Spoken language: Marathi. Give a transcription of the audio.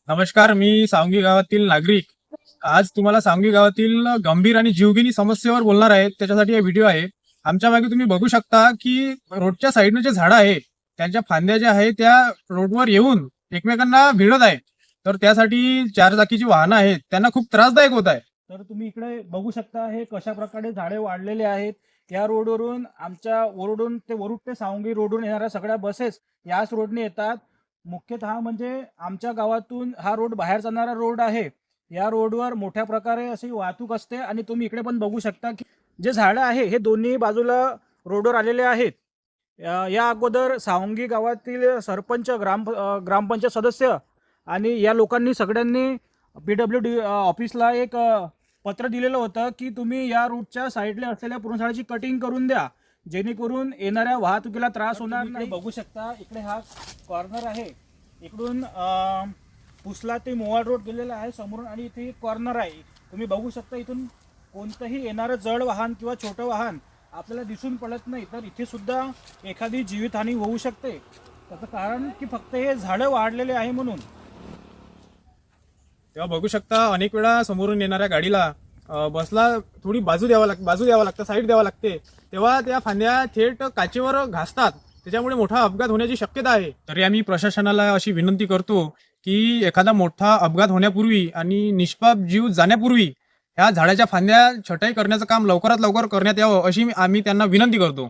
नमस्कार, मी सावंगी गावातील नागरिक. आज तुम्हाला सावंगी गावातील गंभीर आणि जीवघेणी समस्येवर बोलणार आहे. त्याच्यासाठी हा व्हिडिओ आहे. आमच्या मागे तुम्ही बघू शकता, की रोडच्या साईडने जे झाडं आहे, त्यांच्या फांद्या ज्या आहेत, त्या रोडवर येऊन एकमेकांना भिडत आहे. तर त्यासाठी चारचाकीची वाहनं आहेत, त्यांना खूप त्रासदायक होत आहे. तर तुम्ही इकडे बघू शकता हे कशा प्रकारे झाडे वाढलेले आहेत. या रोडवरून आमच्या वरुडून ते वरुड ते सावंगी रोडवरून येणाऱ्या सगळ्या बसेस याच रोडने येतात. मुख्यतः म्हणजे आमच्या गावातून हा रोड बाहेर जाणारा रोड आहे. या रोडवर मोठ्या प्रकारे अशी वाहतूक असते आणि तुम्ही इकडे पण बघू शकता की जे झाडं आहे हे दोन्ही बाजूला रोडवर आलेले आहेत. या अगोदर सावंगी गावातील सरपंच, ग्रामपंचायत सदस्य आणि या लोकांनी सगळ्यांनी PWD ऑफिसला एक पत्र दिलेलं होतं की तुम्ही या रूटच्या साईडला असलेल्या पूर्ण झाडाची कटिंग करून द्या, जेणेकरून येणाऱ्या वाहतुकीला त्रास होणार नाही. बघू शकता इकडे हा कॉर्नर आहे. इकडून पुसला ते मोवाड रोड गेलेला आहे समोरून आणि इथे कॉर्नर आहे. तुम्ही बघू शकता इथून कोणतंही येणारं जड वाहन किंवा छोटं वाहन आपल्याला दिसून पडत नाही. तर इथे सुद्धा एखादी जीवितहानी होऊ शकते. त्याचं कारण की फक्त हे झाडं वाढलेले आहे म्हणून. तेव्हा बघू शकता, अनेक वेळा समोरून येणाऱ्या गाडीला बसला थोडी बाजू द्यावा लागतं, साईड द्यावा लागते. तेव्हा त्या फांद्या थेट काचेवर घासतात. त्याच्यामुळे मोठा अपघात होण्याची शक्यता आहे. तरी आम्ही प्रशासनाला अशी विनंती करतो की एखादा मोठा अपघात होण्यापूर्वी आणि निष्पाप जीव जाण्यापूर्वी ह्या झाडाच्या फांद्या छटाई करण्याचं काम लवकरात लवकर करण्यात यावं, अशी आम्ही त्यांना विनंती करतो.